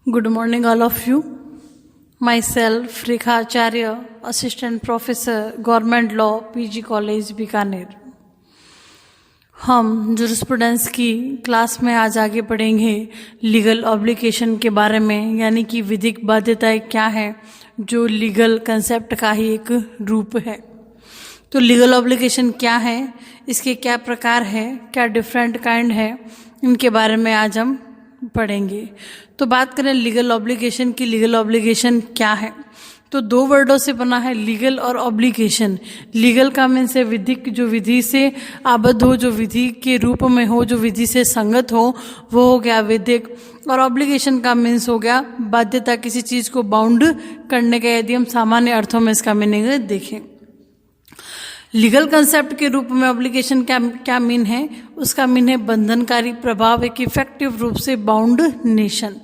Good morning, all of you. Myself, Rekha Acharya, Assistant Professor, Government Law, PG College, Bikaner. हम jurisprudence की class में आज आगे पढ़ेंगे लीगल ऑब्लिगेशन के बारे में, यानी कि विधिक बाध्यताएं क्या है, जो लीगल कंसेप्ट का ही एक रूप है। तो लीगल ऑब्लिगेशन क्या है, इसके क्या प्रकार है, क्या डिफरेंट काइंड है, इनके बारे में आज हम पढ़ेंगे। तो बात करें लीगल ऑब्लिगेशन की, लीगल ऑब्लिगेशन क्या है, तो दो वर्डों से बना है, लीगल और ऑब्लिगेशन। लीगल का मीन्स है विधिक, जो विधि से आबद्ध हो, जो विधि के रूप में हो, जो विधि से संगत हो, वो हो गया विधिक। और ऑब्लिगेशन का मीन्स हो गया बाध्यता, किसी चीज को बाउंड करने का, यदि हम सामान्य अर्थों में इसका मीनिंग देखें। लीगल कंसेप्ट के रूप में ऑब्लिगेशन क्या मीन है, उसका मीन है बंधनकारी प्रभाव, एक इफेक्टिव रूप से बाउंड नेशन।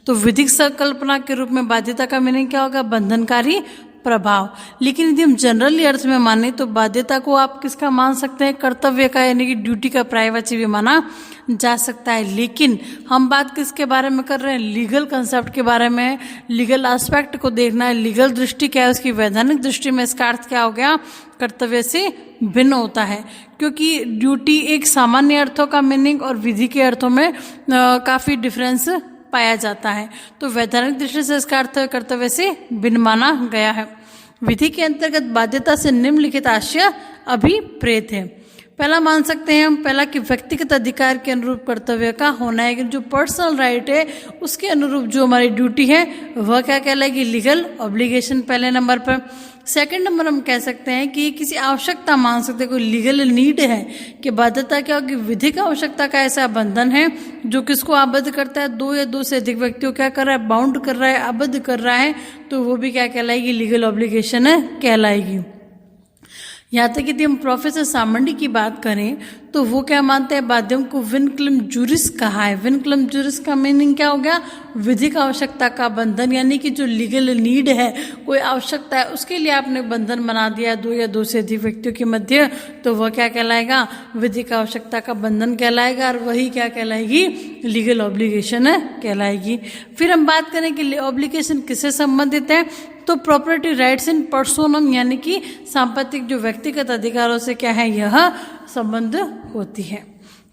तो विधिक संकल्पना के रूप में बाध्यता का मीनिंग क्या होगा, बंधनकारी प्रभाव। लेकिन यदि हम जनरली अर्थ में माने तो बाध्यता को आप किसका मान सकते हैं, कर्तव्य का, यानी कि ड्यूटी का प्रायवाची भी माना जा सकता है। लेकिन हम बात किसके बारे में कर रहे हैं, लीगल कंसेप्ट के बारे में। लीगल एस्पेक्ट को देखना है, लीगल दृष्टि क्या है, उसकी वैधानिक दृष्टि में इसका अर्थ क्या हो गया, कर्तव्य से भिन्न होता है। क्योंकि ड्यूटी एक सामान्य अर्थों का मीनिंग और विधि के अर्थों में काफी डिफरेंस पाया जाता है। तो वैधानिक दृष्टि से इसका अर्थ कर्तव्य से भिन्न माना गया है। विधि के अंतर्गत बाध्यता से निम्नलिखित आशय अभिप्रेत है। पहला मान सकते हैं हम, पहला कि व्यक्तिगत अधिकार के अनुरूप कर्तव्य का होना है, कि जो पर्सनल राइट है उसके अनुरूप जो हमारी ड्यूटी है वह क्या कहलाएगी, लीगल ऑब्लिगेशन पहले नंबर पर। सेकंड नंबर हम कह सकते हैं कि किसी आवश्यकता मान सकते हैं, कोई लीगल नीड है, कि बाध्यता क्या होगी, विधिक आवश्यकता का ऐसा बंधन है जो किसको आबद्ध करता है, दो या दो से अधिक व्यक्तियों क्या कर रहा है, बाउंड कर रहा है, आबद्ध कर रहा है, तो वो भी क्या कहलाएगी, लीगल ऑब्लिगेशन कहलाएगी। यहाँ तक यदि हम प्रोफेसर सामंडी की बात करें तो वो क्या मानते हैं, बाध्यम को विनक्लम जुरिस कहा है। विनक्लम जुरिस का मीनिंग क्या हो गया, विधिक आवश्यकता का बंधन, यानी कि जो लीगल नीड है, कोई आवश्यकता है, उसके लिए आपने बंधन बना दिया दो या दो से अधिक व्यक्तियों के मध्य, तो वह क्या कहलाएगा, विधिक आवश्यकता का बंधन कहलाएगा, और वही क्या कहलाएगी, लीगल ऑब्लिगेशन कहलाएगी। फिर हम बात करें कि ऑब्लिगेशन किससे संबंधित है, तो प्रॉपर्टी राइट्स इन पर्सोनम, यानी कि सांपत्तिक जो व्यक्तिगत अधिकारों से क्या है, यह संबंध होती है।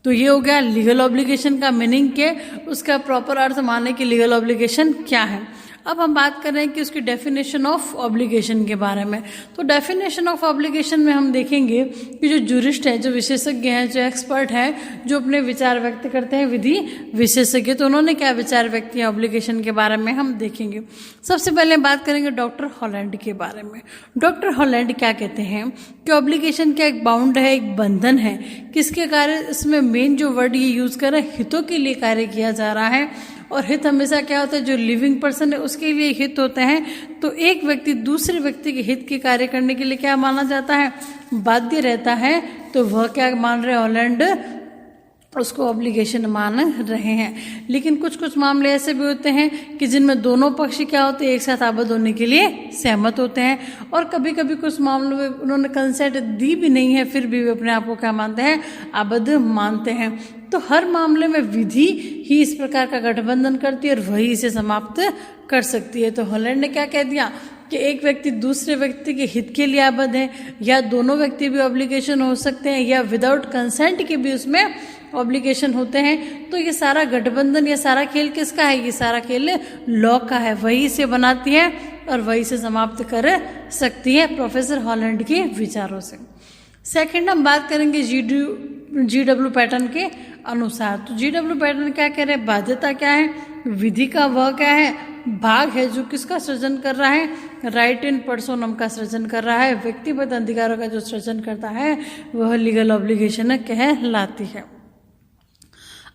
तो ये हो गया लीगल ऑब्लिगेशन का मीनिंग के, उसका प्रॉपर अर्थ माने कि लीगल ऑब्लिगेशन क्या है। अब हम बात कर रहे हैं कि उसकी डेफिनेशन ऑफ ऑब्लिगेशन के बारे में। तो डेफिनेशन ऑफ ऑब्लिगेशन में हम देखेंगे कि जो जूरिस्ट है, जो विशेषज्ञ हैं, जो एक्सपर्ट हैं, जो अपने विचार व्यक्त करते हैं, विधि विशेषज्ञ, तो उन्होंने क्या विचार व्यक्त किया ऑब्लिगेशन के बारे में हम देखेंगे। सबसे पहले बात करेंगे डॉक्टर हॉलैंड के बारे में। डॉक्टर हॉलैंड क्या कहते हैं कि ऑब्लिगेशन क्या एक बाउंड है, एक बंधन है, किसके कार्य, इसमें मेन जो वर्ड ये यूज कर रहे हैं, हितों के लिए कार्य किया जा रहा है। और हित हमेशा क्या होता है, जो लिविंग पर्सन है उसके लिए हित होते हैं। तो एक व्यक्ति दूसरे व्यक्ति के हित के कार्य करने के लिए क्या माना जाता है, बाध्य रहता है। तो वह क्या मान रहे हॉलैंड, उसको ऑब्लिगेशन मान रहे हैं। लेकिन कुछ कुछ मामले ऐसे भी होते हैं कि जिनमें दोनों पक्ष क्या होते हैं, एक साथ आबद्ध होने के लिए सहमत होते हैं, और कभी कभी कुछ मामलों में उन्होंने कंसेंट दी भी नहीं है, फिर भी वे अपने आप को क्या मानते हैं, आबद्ध मानते हैं। तो हर मामले में विधि ही इस प्रकार का गठबंधन करती है और वही इसे समाप्त कर सकती है। तो हॉलैंड ने क्या कह दिया कि एक व्यक्ति दूसरे व्यक्ति के हित के लिए आबद्ध है, या दोनों व्यक्ति भी ऑब्लिगेशन हो सकते हैं, या विदाउट कंसेंट के भी उसमें ऑब्लिगेशन होते हैं। तो ये सारा गठबंधन, ये सारा खेल किसका है, ये सारा खेल लॉ का है, वही इसे बनाती है और वही से समाप्त कर सकती है प्रोफेसर हॉलैंड के विचारों से। सेकंड हम बात करेंगे GW पैटर्न के अनुसार। तो GW पैटर्न क्या कह रहे हैं, बाध्यता क्या है, विधि का वह क्या है, भाग है जो किसका सृजन कर रहा है, राइट इन पर्सोनम का सृजन कर रहा है, व्यक्तिगत अधिकारों का जो सृजन करता है वह लीगल ऑब्लिगेशन कहलाती है।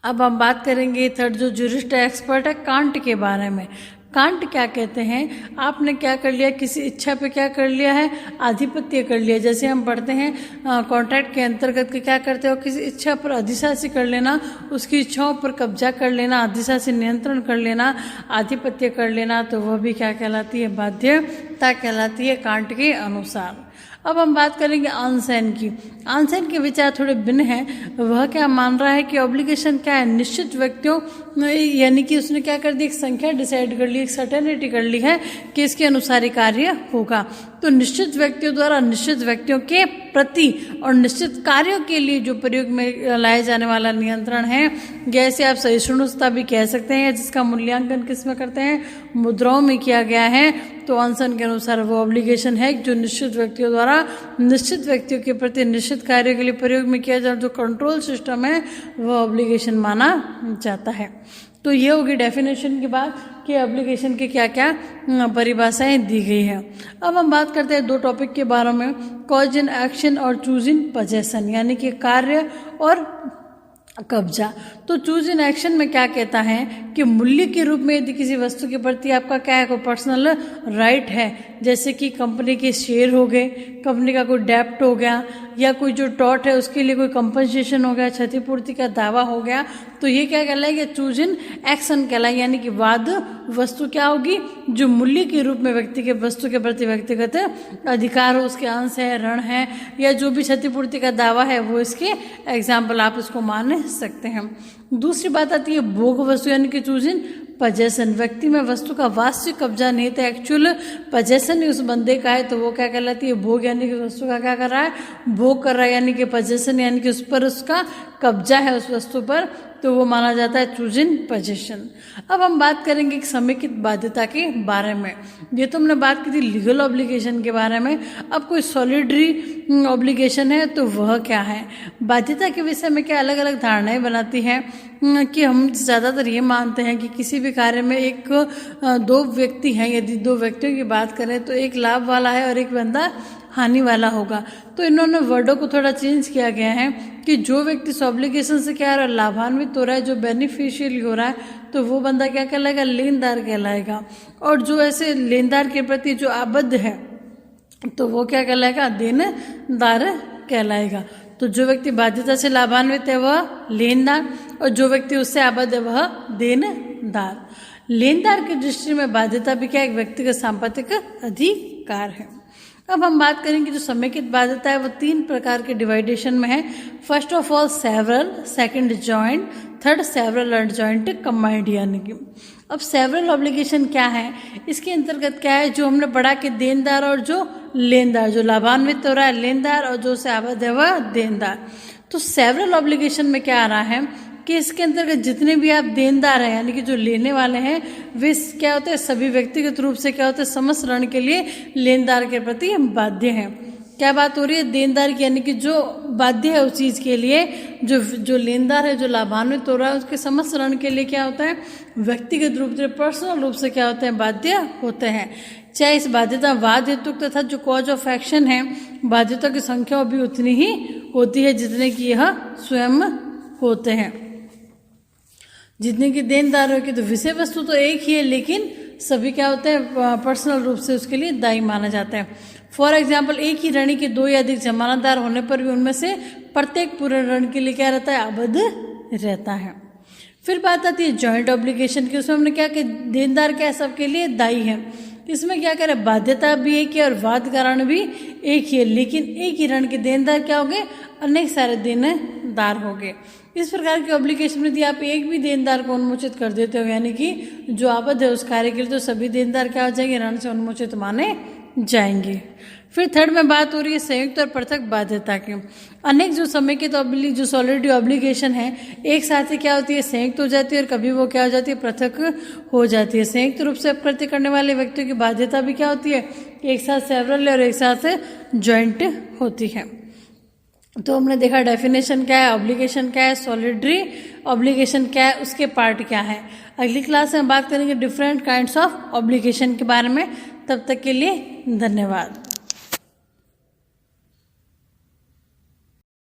अब हम बात करेंगे थर्ड, जो जूरिस्ट एक्सपर्ट है, कांट के बारे में। कांट क्या कहते हैं, आपने क्या कर लिया, किसी इच्छा पे क्या कर लिया है, आधिपत्य कर लिया। जैसे हम पढ़ते हैं कॉन्ट्रैक्ट के अंतर्गत क्या करते हो, किसी इच्छा पर अधिशासी कर लेना, उसकी इच्छाओं पर कब्जा कर लेना, अधिशासी नियंत्रण कर लेना, आधिपत्य कर लेना, तो वह भी क्या कहलाती है, बाध्यता कहलाती है कांट के अनुसार। अब हम बात करेंगे आनसेन की। आनसेन के विचार थोड़े भिन्न हैं। वह क्या मान रहा है कि ऑब्लिगेशन क्या है, निश्चित व्यक्तियों, यानी कि उसने क्या कर दी, एक संख्या डिसाइड कर ली, एक सर्टेनिटी कर ली है कि इसके अनुसार ही कार्य होगा। तो निश्चित व्यक्तियों द्वारा निश्चित व्यक्तियों के प्रति और निश्चित कार्यों के लिए जो प्रयोग में लाए जाने वाला नियंत्रण है, जैसे आप सहिष्णुता भी कह सकते हैं, जिसका मूल्यांकन किस में करते हैं, मुद्राओं में किया गया है। तो आनसेन के अनुसार वो ऑब्लिगेशन है जो निश्चित व्यक्तियों द्वारा निश्चित व्यक्तियों के प्रति निश्चित कार्य के लिए प्रयोग में किया जाए, जो कंट्रोल सिस्टम है, वह ऑब्लिगेशन माना जाता है। तो ये होगी डेफिनेशन की बात कि ऑब्लिगेशन के क्या क्या परिभाषाएं दी गई है। अब हम बात करते हैं दो टॉपिक के बारे में, कॉज इन एक्शन और चूज इन पोजेशन, यानी कि कार्य और कब्जा। तो चूज इन एक्शन में क्या कहता है कि मूल्य के रूप में यदि किसी वस्तु के प्रति आपका क्या है, कोई पर्सनल राइट है, जैसे कि कंपनी के शेयर हो गए, कंपनी का कोई डेप्ट हो गया, या कोई जो टॉट है उसके लिए कोई कंपनसेशन हो गया, क्षतिपूर्ति का दावा हो गया, तो ये क्या कहलाएगा, चूज इन एक्शन कहलाएगा। यानी कि वाद वस्तु क्या होगी, जो मूल्य के रूप में व्यक्ति के वस्तु के प्रति व्यक्तिगत अधिकार हो, उसके अंश है, ऋण है, या जो भी क्षतिपूर्ति का दावा है, वो इसके एग्जाम्पल आप इसको मान सकते हैं। दूसरी बात आती है भोग वस्तु, यानी कि चूज इन पोजेशन, व्यक्ति में वस्तु का वास्तविक कब्जा नहीं था, एक्चुअल पोजेशन ही उस बंदे का है, तो वो क्या कहलाती है, भोग, यानी कि वस्तु का क्या कर रहा है, भोग कर रहा है, यानी कि पोजेशन, यानी कि उस पर उसका कब्जा है उस वस्तु पर, तो वो माना जाता है चूज इन पोजेशन। अब हम बात करेंगे एक समेकित बाध्यता के बारे में। ये तो हमने बात की थी लीगल ऑब्लिगेशन के बारे में। अब कोई सॉलिडरी ऑब्लिगेशन है तो वह क्या है। बाध्यता के विषय में क्या अलग अलग धारणाएं बनाती हैं कि हम ज़्यादातर ये मानते हैं कि किसी भी कार्य में एक दो व्यक्ति हैं, यदि दो व्यक्तियों की बात करें तो एक लाभ वाला है और एक बंदा हानि वाला होगा। तो इन्होंने वर्डों को थोड़ा चेंज किया गया है कि जो व्यक्ति इस ऑब्लिगेशन से क्या लाभान्वित हो रहा है, जो बेनिफिशियल हो रहा है, तो वो बंदा क्या कहलाएगा, लेनदार कहलाएगा। और जो ऐसे लेनदार के प्रति जो आबद्ध है तो वो क्या कहलाएगा, देनदार कहलाएगा। तो जो व्यक्ति बाध्यता से लाभान्वित है वह लेनदार, और जो व्यक्ति उससे आबद्ध है वह देनदार। लेनदार की दृष्टि में बाध्यता भी क्या एक व्यक्तिगत सांपत्तिक अधिकार है। अब हम बात करेंगे जो समेकित बाध्यता है वो तीन प्रकार के डिवाइडेशन में है। First of all several, second joint, third several and joint combined. यानी कि अब सेवरल ऑब्लिगेशन क्या है, इसके अंतर्गत क्या है, जो हमने पढ़ा कि देनदार और जो लेनदार, जो लाभान्वित हो रहा है लेनदार और जो से आबद्ध है वह देनदार। तो सेवरल ऑब्लिगेशन में क्या आ रहा है कि इसके अंतर्गत जितने भी आप देनदार हैं, यानी कि जो लेने वाले हैं, वे क्या होते हैं, सभी व्यक्तिगत रूप से क्या होते हैं, समस्त ऋण के लिए लेनदार के प्रति बाध्य हैं। क्या बात हो रही है, देनदार की, यानी कि जो बाध्य है उस चीज के लिए, जो लेनदार है, जो लाभान्वित हो रहा है, उसके समस्त ऋण के लिए क्या होता है, व्यक्तिगत रूप से, पर्सनल रूप से क्या होते हैं, बाध्य होते हैं। चाहे इस बाध्यता वाद हेतु तथा जो कॉज ऑफ एक्शन है, बाध्यता की संख्या भी उतनी ही होती है जितने की यह स्वयं होते हैं। जितने की देनदारों की तो विषय वस्तु तो एक ही है, लेकिन सभी क्या होते हैं, पर्सनल रूप से उसके लिए दायी माना जाता है। फॉर एग्जाम्पल, एक ही ऋणी के दो या अधिक जमानतदार होने पर भी उनमें से प्रत्येक पूरे ऋण के लिए क्या रहता है, आबद्ध रहता है। फिर बात आती है जॉइंट ऑब्लिगेशन की। उसमें हमने क्या कि देनदार क्या सबके लिए दायी है। इसमें क्या करें, बाध्यता भी एक ही और वाद कारण भी एक ही है, लेकिन एक ही ऋण के देनदार क्या हो गए, अनेक सारे देनदार हो गए। इस प्रकार की ऑब्लिगेशन में यदि आप एक भी देनदार को उन्मोचित कर देते हो, यानी कि जो आबद्ध है उस कार्य के लिए, तो सभी देनदार क्या हो जाएंगे, ऋण से उन्मोचित माने जाएंगे। फिर थर्ड में बात हो रही है संयुक्त और पृथक बाध्यता की। अनेक जो समेकित जो सॉलिडरी ऑब्लिगेशन है, एक साथ ही क्या होती है, संयुक्त हो जाती है, और कभी वो क्या हो जाती है, पृथक हो जाती है। संयुक्त रूप से कृत्य करने वाले व्यक्तियों की बाध्यता भी क्या होती है, एक साथ सेवरल और एक साथ जॉइंट होती है। तो हमने देखा डेफिनेशन क्या है, ऑब्लिगेशन क्या है, सॉलिडरी ऑब्लिगेशन क्या है, उसके पार्ट क्या है। अगली क्लास में बात करेंगे डिफरेंट काइंड्स ऑफ ऑब्लिगेशन के बारे में। तब तक के लिए धन्यवाद।